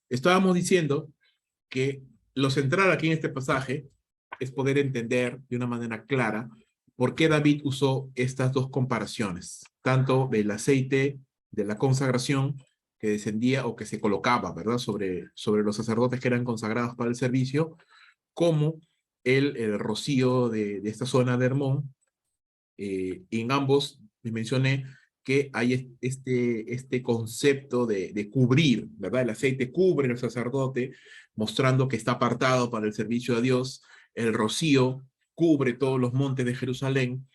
Estábamos diciendo que lo central aquí en este pasaje es poder entender de una manera clara por qué David usó estas dos comparaciones, tanto del aceite de la consagración que descendía o que se colocaba, ¿verdad?, sobre los sacerdotes que eran consagrados para el servicio, como el rocío de esta zona de Hermón. En ambos les mencioné que hay este concepto de cubrir, ¿verdad? El aceite cubre al sacerdote, mostrando que está apartado para el servicio a Dios. El rocío cubre todos los montes de Jerusalén,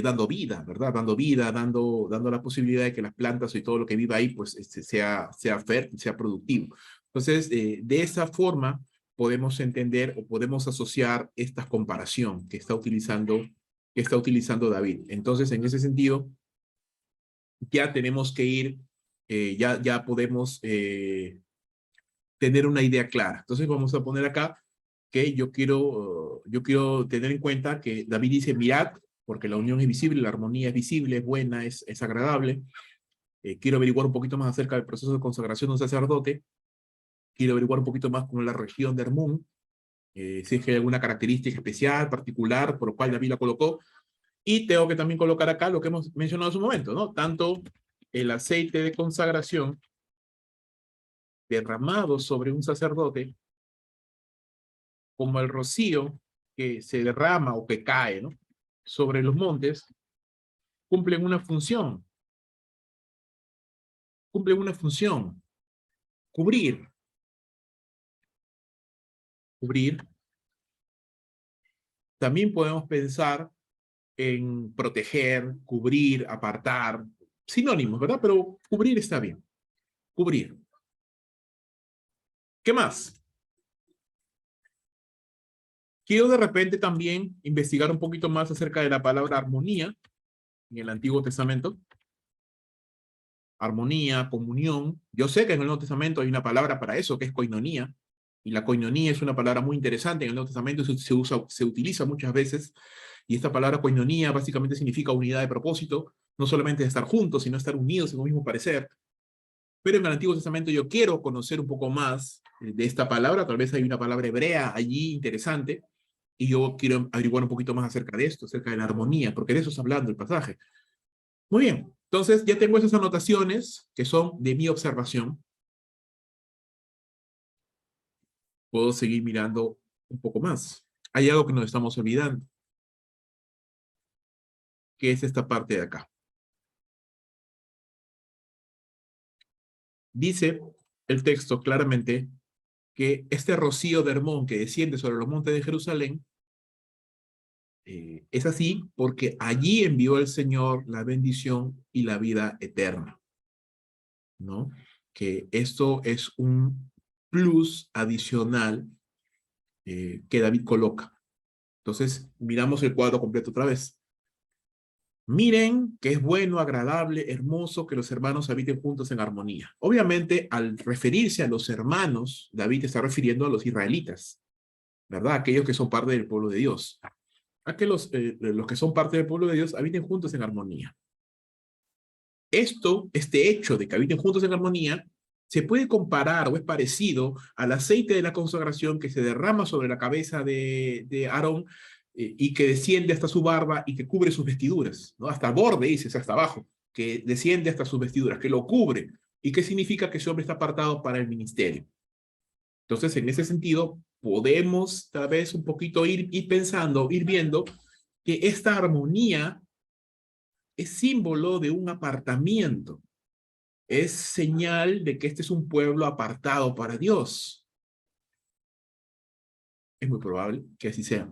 dando vida, ¿verdad? Dando vida, dando la posibilidad de que las plantas y todo lo que viva ahí, pues, sea fértil, sea productivo. Entonces, de esa forma podemos entender o podemos asociar esta comparación que está utilizando David. Entonces, en ese sentido, ya tenemos que ir, ya podemos tener una idea clara. Entonces, vamos a poner acá que yo quiero tener en cuenta que David dice, mirad, porque la unión es visible, la armonía es visible, es buena, es agradable. Quiero averiguar un poquito más acerca del proceso de consagración de un sacerdote. Quiero averiguar un poquito más con la región de Hermón, si es que hay alguna característica especial, particular, por lo cual David la colocó. Y tengo que también colocar acá lo que hemos mencionado hace un momento, ¿no? Tanto el aceite de consagración derramado sobre un sacerdote, como el rocío que se derrama o que cae, ¿no?, sobre los montes, cumplen una función. Cumplen una función. Cubrir. Cubrir. También podemos pensar en proteger, cubrir, apartar. Sinónimos, ¿verdad? Pero cubrir está bien. Cubrir. ¿Qué más? Quiero de repente también investigar un poquito más acerca de la palabra armonía en el Antiguo Testamento. Armonía, comunión. Yo sé que en el Nuevo Testamento hay una palabra para eso, que es koinonía, y la koinonía es una palabra muy interesante en el Nuevo Testamento, se utiliza muchas veces, y esta palabra koinonía básicamente significa unidad de propósito, no solamente de estar juntos, sino estar unidos en un mismo parecer. Pero en el Antiguo Testamento yo quiero conocer un poco más de esta palabra, tal vez hay una palabra hebrea allí interesante, y yo quiero averiguar un poquito más acerca de esto, acerca de la armonía, porque de eso está hablando el pasaje. Muy bien, entonces ya tengo esas anotaciones que son de mi observación. Puedo seguir mirando un poco más. Hay algo que nos estamos olvidando, que es esta parte de acá. Dice el texto claramente que este rocío de Hermón que desciende sobre los montes de Jerusalén es así porque allí envió el Señor la bendición y la vida eterna, ¿no? Que esto es un plus adicional que David coloca. Entonces, miramos el cuadro completo otra vez. Miren que es bueno, agradable, hermoso que los hermanos habiten juntos en armonía. Obviamente, al referirse a los hermanos, David está refiriendo a los israelitas, ¿verdad? Aquellos que son parte del pueblo de Dios. A que los que son parte del pueblo de Dios habiten juntos en armonía. Este hecho de que habiten juntos en armonía, se puede comparar o es parecido al aceite de la consagración que se derrama sobre la cabeza de Aarón y que desciende hasta su barba y que cubre sus vestiduras, ¿no? Hasta el borde, dices, hasta abajo, que desciende hasta sus vestiduras, que lo cubre. ¿Y qué significa que ese hombre está apartado para el ministerio? Entonces, en ese sentido, podemos tal vez un poquito ir pensando, ir viendo que esta armonía es símbolo de un apartamiento. Es señal de que este es un pueblo apartado para Dios. Es muy probable que así sea.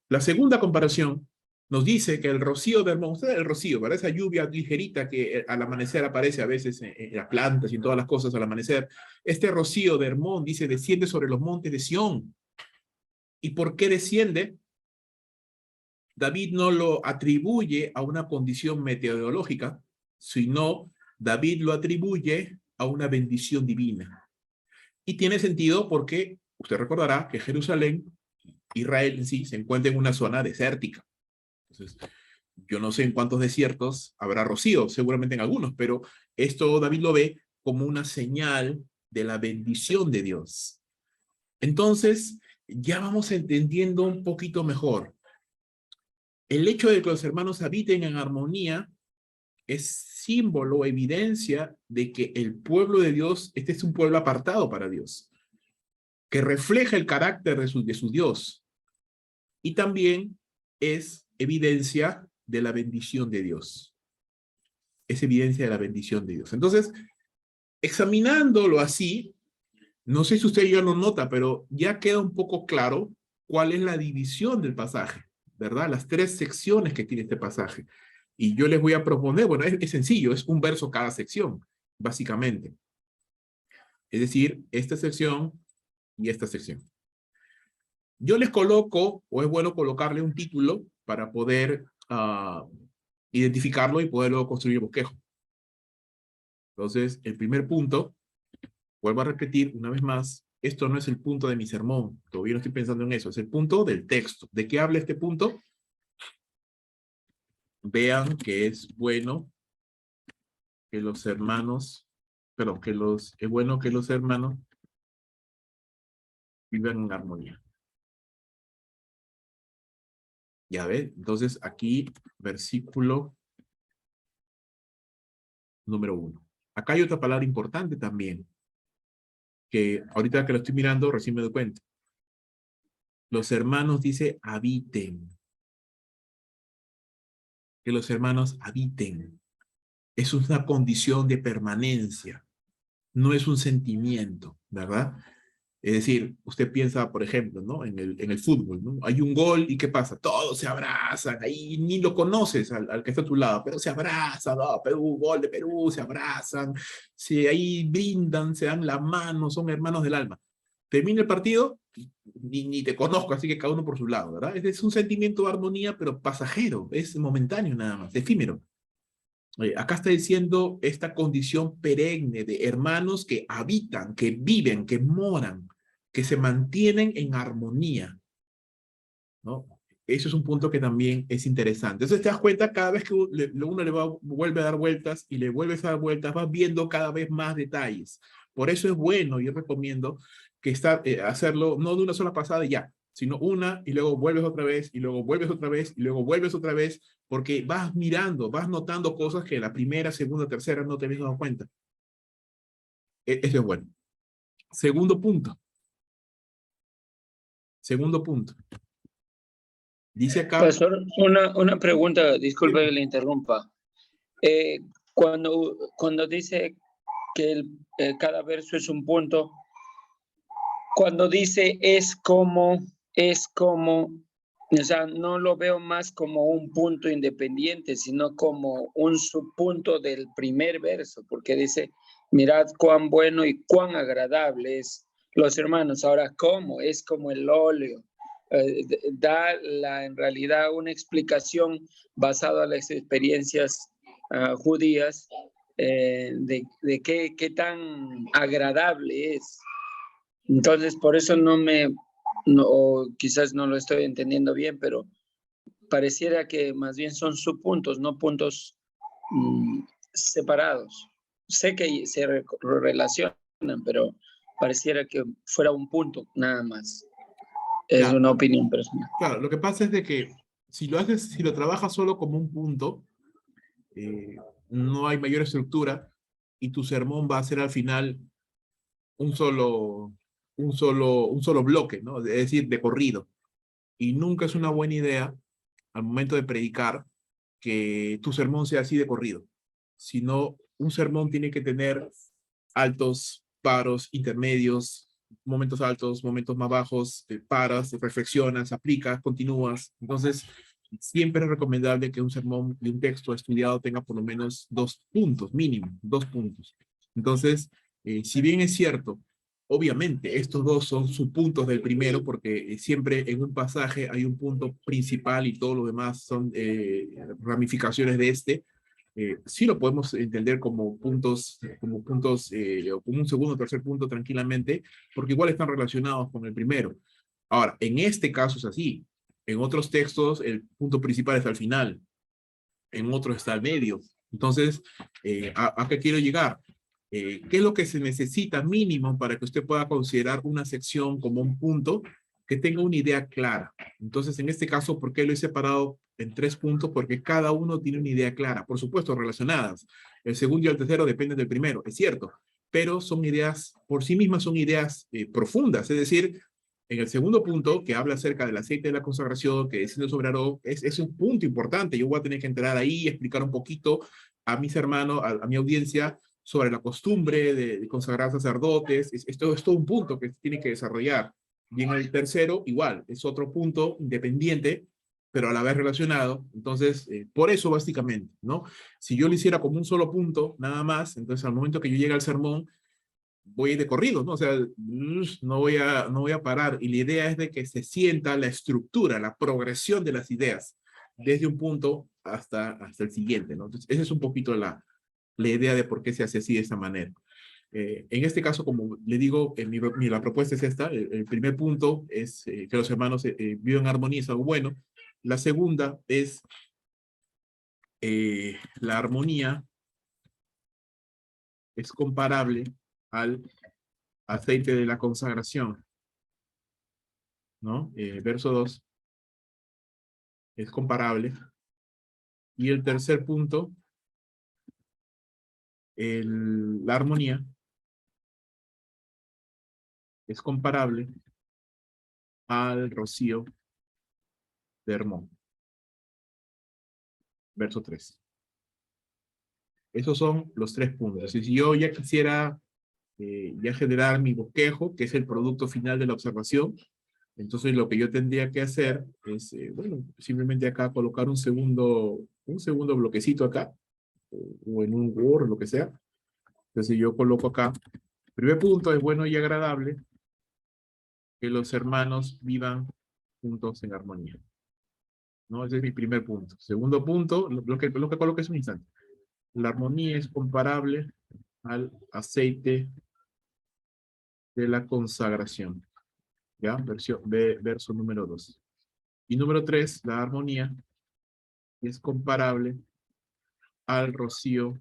La segunda comparación nos dice que el rocío de Hermón, el rocío, ¿verdad? Esa lluvia ligerita que al amanecer aparece a veces en las plantas y en todas las cosas al amanecer. Este rocío de Hermón, dice, desciende sobre los montes de Sión. ¿Y por qué desciende? David no lo atribuye a una condición meteorológica, sino David lo atribuye a una bendición divina. Y tiene sentido porque usted recordará que Jerusalén, Israel en sí, se encuentra en una zona desértica. Entonces, yo no sé en cuántos desiertos habrá rocío, seguramente en algunos, pero esto David lo ve como una señal de la bendición de Dios. Entonces, ya vamos entendiendo un poquito mejor. El hecho de que los hermanos habiten en armonía es símbolo, evidencia de que el pueblo de Dios, este es un pueblo apartado para Dios, que refleja el carácter de su Dios. Y también es evidencia de la bendición de Dios. Es evidencia de la bendición de Dios. Entonces, examinándolo así, no sé si usted ya lo nota, pero ya queda un poco claro cuál es la división del pasaje, ¿verdad? Las tres secciones que tiene este pasaje. Y yo les voy a proponer, bueno, es sencillo, es un verso cada sección, básicamente. Es decir, esta sección y esta sección. Yo les coloco, o es bueno colocarle un título para poder identificarlo y poder luego construir el bosquejo. Entonces, el primer punto, vuelvo a repetir una vez más, esto no es el punto de mi sermón, todavía no estoy pensando en eso, es el punto del texto. ¿De qué habla este punto? Vean que es bueno que los hermanos, perdón, es bueno que los hermanos vivan en armonía. Ya ves, entonces aquí, versículo número 1. Acá hay otra palabra importante también, que ahorita que lo estoy mirando recién me doy cuenta. Los hermanos dice habiten. Que los hermanos habiten. Es una condición de permanencia, no es un sentimiento, ¿verdad? Es decir, usted piensa, por ejemplo, ¿no? En el fútbol, ¿no? Hay un gol y ¿qué pasa? Todos se abrazan, ahí ni lo conoces al que está a tu lado, pero se abrazan, ¿no? Perú, gol de Perú, se abrazan, ahí brindan, se dan la mano, son hermanos del alma. Termina el partido, ni te conozco, así que cada uno por su lado, ¿verdad? Es un sentimiento de armonía, pero pasajero, es momentáneo nada más, efímero. Acá está diciendo esta condición perenne de hermanos que habitan, que viven, que moran, que se mantienen en armonía, ¿no? Eso es un punto que también es interesante. Entonces te das cuenta, cada vez que uno vuelve a dar vueltas y le vuelves a dar vueltas, vas viendo cada vez más detalles. Por eso es bueno, yo recomiendo que hacerlo no de una sola pasada y ya, sino una y luego vuelves otra vez y luego vuelves otra vez y luego vuelves otra vez, porque vas mirando, vas notando cosas que la primera, segunda, tercera no te habías dado cuenta. Eso es bueno. Segundo punto. Segundo punto. Dice acá. Pastor, una pregunta, disculpe que le interrumpa. Cuando dice que cada verso es un punto, cuando dice es como, o sea, no lo veo más como un punto independiente, sino como un subpunto del primer verso, porque dice, mirad cuán bueno y cuán agradable es los hermanos. Ahora, ¿cómo? Es como el óleo. Da en realidad una explicación basada en las experiencias judías de qué tan agradable es. Entonces, por eso o quizás no lo estoy entendiendo bien, pero pareciera que más bien son subpuntos, no puntos separados. Sé que se relacionan, pero pareciera que fuera un punto nada más. Es Claro, una opinión personal. claro, lo que pasa es de que si lo trabajas solo como un punto, no hay mayor estructura y tu sermón va a ser al final un solo, un solo bloque, ¿no? Es decir, de corrido. Y nunca es una buena idea al momento de predicar que tu sermón sea así de corrido, sino un sermón tiene que tener altos, paros, intermedios, momentos altos, momentos más bajos, paras, reflexionas, aplicas, continúas. Entonces, siempre es recomendable que un sermón de un texto estudiado tenga por lo menos 2 puntos, mínimo, 2 puntos. Entonces, si bien es cierto, obviamente estos dos son subpuntos del primero, porque siempre en un pasaje hay un punto principal y todo lo demás son ramificaciones de este. Sí lo podemos entender como puntos, o como un segundo o tercer punto tranquilamente, porque igual están relacionados con el primero. Ahora, en este caso es así. En otros textos el punto principal está al final, en otros está al medio. Entonces, ¿a qué quiero llegar? ¿Qué es lo que se necesita mínimo para que usted pueda considerar una sección como un punto que tenga una idea clara? Entonces, en este caso, ¿por qué lo he separado en 3 puntos? Porque cada uno tiene una idea clara, por supuesto, relacionadas. El segundo y el tercero dependen del primero, es cierto, pero son ideas, por sí mismas son ideas profundas, es decir, en el segundo punto, que habla acerca del aceite de la consagración, que desciende sobre Aarón, es un punto importante. Yo voy a tener que entrar ahí y explicar un poquito a mis hermanos, a mi audiencia, sobre la costumbre de consagrar sacerdotes. Esto es todo un punto que tiene que desarrollar. Bien, el tercero, igual, es otro punto independiente, pero a la vez relacionado. Entonces, por eso básicamente, ¿no? Si yo lo hiciera como un solo punto, nada más, entonces al momento que yo llegue al sermón, voy de corrido, ¿no? O sea, no voy a parar. Y la idea es de que se sienta la estructura, la progresión de las ideas, desde un punto hasta el siguiente, ¿no? Entonces, esa es un poquito la idea de por qué se hace así de esta manera. En este caso, como le digo, la propuesta es esta. El primer punto es que los hermanos vivan en armonía, es algo bueno. La segunda es la armonía es comparable al aceite de la consagración, ¿no? Verso 2 es comparable. Y el tercer punto, la armonía es comparable al rocío de Hermón. Verso 3. Esos son los 3 puntos. Si yo ya quisiera ya generar mi bosquejo, que es el producto final de la observación, entonces lo que yo tendría que hacer es, bueno, simplemente acá colocar un segundo bloquecito acá, o en un Word, lo que sea. Entonces yo coloco acá, primer punto, es bueno y agradable que los hermanos vivan juntos en armonía. ¿No? Ese es mi primer punto. Segundo punto, lo que coloqué es un instante. La armonía es comparable al aceite de la consagración. ¿Ya? Verso número 2. Y número 3, la armonía es comparable al rocío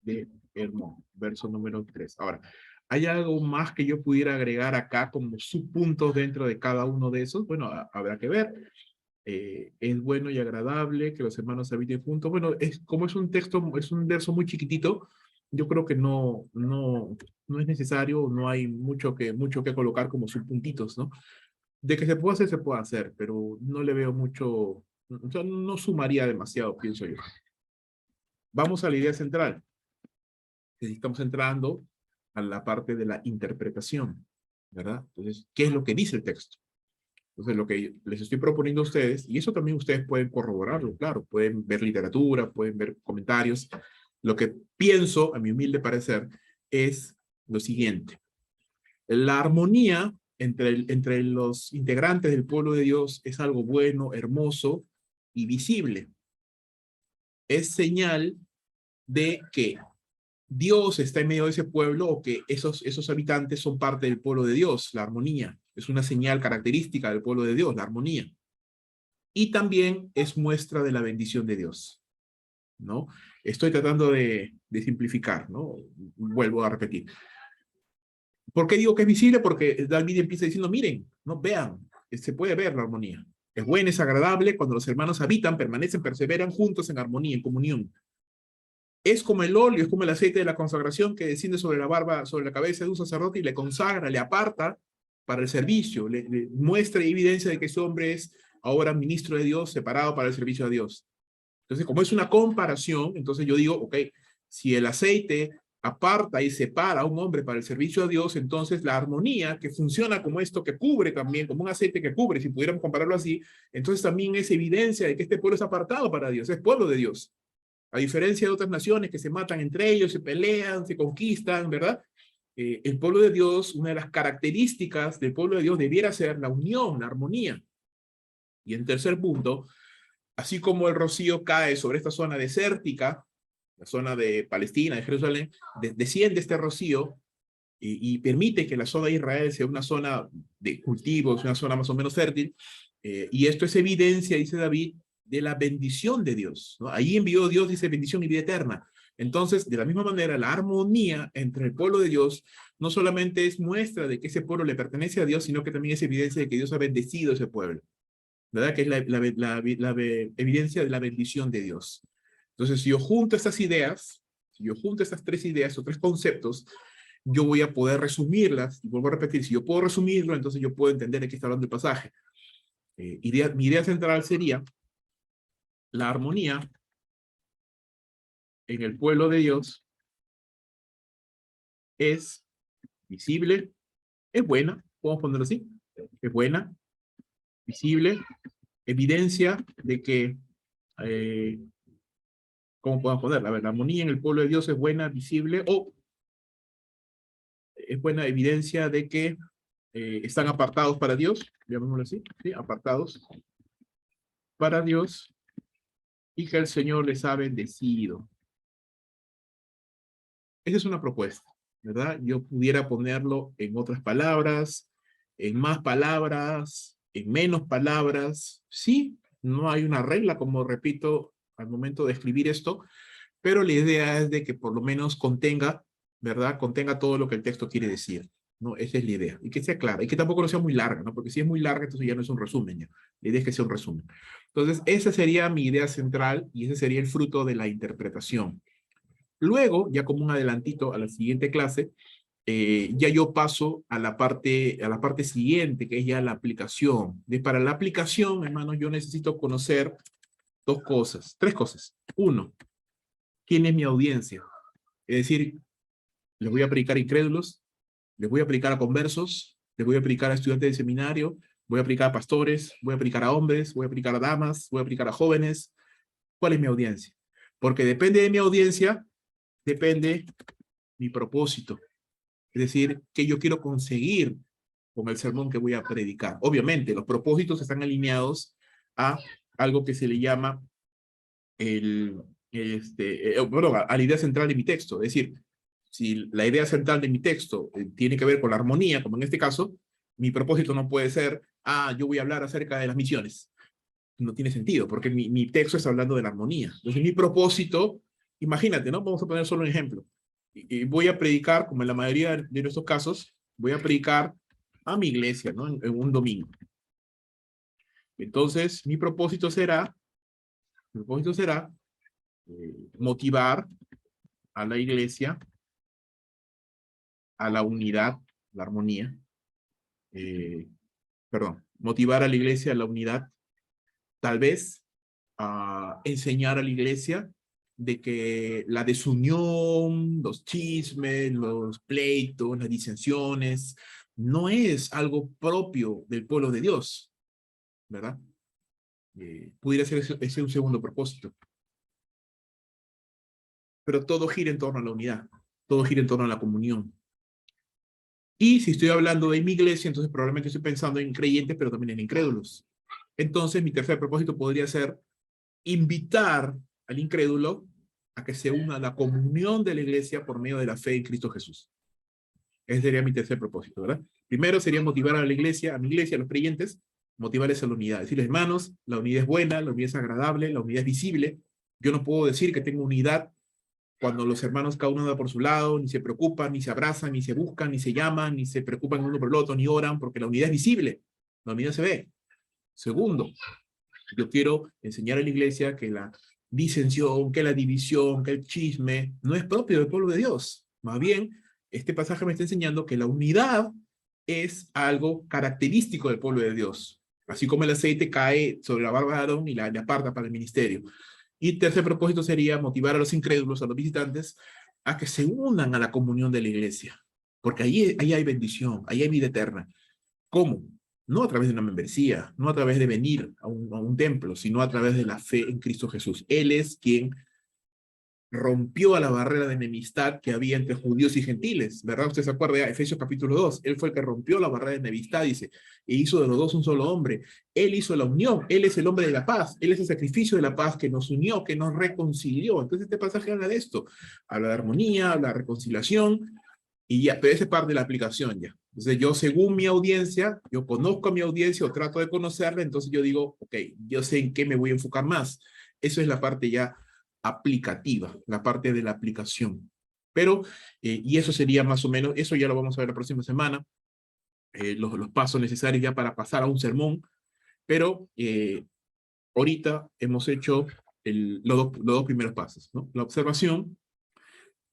de Hermón. Verso número 3. Ahora, ¿hay algo más que yo pudiera agregar acá como subpuntos dentro de cada uno de esos? Bueno, habrá que ver. Es bueno y agradable que los hermanos habiten juntos. Bueno, como es un texto, es un verso muy chiquitito, yo creo que no es necesario, no hay mucho que colocar como subpuntitos, ¿no? De que se puede hacer, pero no le veo mucho, o sea, no sumaría demasiado, pienso yo. Vamos a la idea central. Estamos entrando a la parte de la interpretación, ¿verdad? Entonces, ¿qué es lo que dice el texto? Entonces, lo que les estoy proponiendo a ustedes, y eso también ustedes pueden corroborarlo, claro, pueden ver literatura, pueden ver comentarios. Lo que pienso, a mi humilde parecer, es lo siguiente. La armonía entre los integrantes del pueblo de Dios es algo bueno, hermoso y visible. Es señal de que Dios está en medio de ese pueblo o que esos habitantes son parte del pueblo de Dios, la armonía. Es una señal característica del pueblo de Dios, la armonía. Y también es muestra de la bendición de Dios, ¿no? Estoy tratando de simplificar, ¿no? Vuelvo a repetir. ¿Por qué digo que es visible? Porque David empieza diciendo, miren, no vean, se puede ver la armonía. Es buena, es agradable cuando los hermanos habitan, permanecen, perseveran juntos en armonía, en comunión. Es como el óleo, es como el aceite de la consagración que desciende sobre la barba, sobre la cabeza de un sacerdote y le consagra, le aparta para el servicio, le muestra evidencia de que ese hombre es ahora ministro de Dios, separado para el servicio a Dios. Entonces, como es una comparación, entonces yo digo, ok, si el aceite aparta y separa a un hombre para el servicio a Dios, entonces la armonía que funciona como esto que cubre también, como un aceite que cubre, si pudiéramos compararlo así, entonces también es evidencia de que este pueblo es apartado para Dios, es pueblo de Dios. A diferencia de otras naciones que se matan entre ellos, se pelean, se conquistan, ¿verdad? El pueblo de Dios, una de las características del pueblo de Dios debiera ser la unión, la armonía. Y en tercer punto, así como el rocío cae sobre esta zona desértica, la zona de Palestina, de Jerusalén, desciende este rocío y permite que la zona de Israel sea una zona de cultivos, una zona más o menos fértil, y esto es evidencia, dice David, de la bendición de Dios, ¿no? Ahí envió Dios, dice, bendición y vida eterna. Entonces, de la misma manera, la armonía entre el pueblo de Dios no solamente es muestra de que ese pueblo le pertenece a Dios, sino que también es evidencia de que Dios ha bendecido a ese pueblo, ¿verdad? Que es evidencia de la bendición de Dios. Entonces, si yo junto estas ideas, si yo junto estas tres ideas o tres conceptos, yo voy a poder resumirlas, y vuelvo a repetir, si yo puedo resumirlo, entonces yo puedo entender de qué está hablando el pasaje. Mi idea central sería la armonía en el pueblo de Dios es visible, es buena, podemos ponerlo así, es buena, visible, evidencia de que, ¿cómo podemos ponerla? A ver, la armonía en el pueblo de Dios es buena, visible, o es buena evidencia de que están apartados para Dios, llamémoslo así, ¿sí? Apartados para Dios, y que el Señor les ha bendecido. Esa es una propuesta, ¿verdad? Yo pudiera ponerlo en otras palabras, en más palabras, en menos palabras. Sí, no hay una regla, como repito, al momento de escribir esto, pero la idea es de que por lo menos contenga, ¿verdad? Contenga todo lo que el texto quiere decir, ¿no? Esa es la idea. Y que sea clara, y que tampoco no sea muy larga, ¿no? Porque si es muy larga, entonces ya no es un resumen, ya. La idea es que sea un resumen. Entonces, esa sería mi idea central, y ese sería el fruto de la interpretación. Luego, ya como un adelantito a la siguiente clase, ya yo paso a la parte siguiente, que es ya la aplicación. Para la aplicación, hermanos, yo necesito conocer tres cosas. Uno, ¿quién es mi audiencia? Es decir, les voy a predicar a incrédulos, les voy a aplicar a conversos, les voy a aplicar a estudiantes de seminario, voy a aplicar a pastores, voy a aplicar a hombres, voy a aplicar a damas, voy a aplicar a jóvenes. ¿Cuál es mi audiencia? Porque depende de mi audiencia, depende mi propósito. Es decir, qué yo quiero conseguir con el sermón que voy a predicar. Obviamente, los propósitos están alineados a algo que se le llama a la idea central de mi texto. Es decir, si la idea central de mi texto tiene que ver con la armonía, como en este caso, mi propósito no puede ser, yo voy a hablar acerca de las misiones. No tiene sentido, porque mi texto está hablando de la armonía. Entonces, mi propósito, imagínate, ¿no? Vamos a poner solo un ejemplo. Y voy a predicar, como en la mayoría de nuestros casos, voy a predicar a mi iglesia, ¿no? En un domingo. Entonces, mi propósito será motivar a la iglesia a la unidad, la armonía, motivar a la iglesia a la unidad, tal vez enseñar a la iglesia de que la desunión, los chismes, los pleitos, las disensiones, no es algo propio del pueblo de Dios, ¿verdad? Pudiera ser ese un segundo propósito. Pero todo gira en torno a la unidad, todo gira en torno a la comunión. Y si estoy hablando de mi iglesia, entonces probablemente estoy pensando en creyentes, pero también en incrédulos. Entonces, mi tercer propósito podría ser invitar al incrédulo a que se una a la comunión de la iglesia por medio de la fe en Cristo Jesús. Ese sería mi tercer propósito, ¿verdad? Primero sería motivar a la iglesia, a mi iglesia, a los creyentes, motivarles a la unidad. Decirles, hermanos, la unidad es buena, la unidad es agradable, la unidad es visible. Yo no puedo decir que tengo unidad cuando los hermanos cada uno anda por su lado, ni se preocupan, ni se abrazan, ni se buscan, ni se llaman, ni se preocupan uno por el otro, ni oran, porque la unidad es visible, la unidad se ve. Segundo, yo quiero enseñar a la iglesia que la disensión, que la división, que el chisme, no es propio del pueblo de Dios. Más bien, este pasaje me está enseñando que la unidad es algo característico del pueblo de Dios. Así como el aceite cae sobre la barba de Aarón y la aparta para el ministerio. Y tercer propósito sería motivar a los incrédulos, a los visitantes, a que se unan a la comunión de la iglesia. Porque ahí hay bendición, ahí hay vida eterna. ¿Cómo? No a través de una membresía, no a través de venir a un templo, sino a través de la fe en Cristo Jesús. Él es quien rompió a la barrera de enemistad que había entre judíos y gentiles, ¿verdad? Usted se acuerda de Efesios capítulo 2, él fue el que rompió la barrera de enemistad, dice, e hizo de los dos un solo hombre. Él hizo la unión, él es el hombre de la paz, él es el sacrificio de la paz que nos unió, que nos reconcilió. Entonces este pasaje habla de esto, habla de armonía, habla de reconciliación, y ya, pero esa es parte de la aplicación ya. Entonces yo, según mi audiencia, yo conozco a mi audiencia o trato de conocerla, entonces yo digo, ok, yo sé en qué me voy a enfocar más. Eso es la parte ya aplicativa, la parte de la aplicación. Pero, y eso sería más o menos, eso ya lo vamos a ver la próxima semana, los pasos necesarios ya para pasar a un sermón, pero ahorita hemos hecho los dos primeros pasos, ¿no? La observación,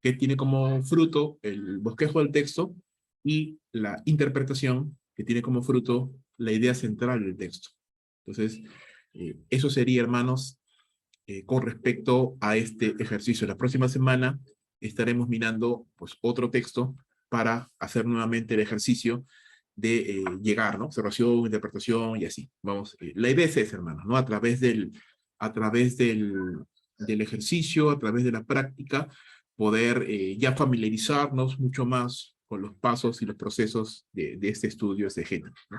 que tiene como fruto el bosquejo del texto, y la interpretación, que tiene como fruto la idea central del texto. Entonces, eso sería, hermanos, con respecto a este ejercicio. La próxima semana estaremos mirando pues, otro texto para hacer nuevamente el ejercicio de llegar, ¿no? Observación, interpretación y así. Vamos, la idea es esa, hermanos, ¿no? A través del ejercicio, a través de la práctica, poder ya familiarizarnos mucho más con los pasos y los procesos de este estudio exegético, ¿no?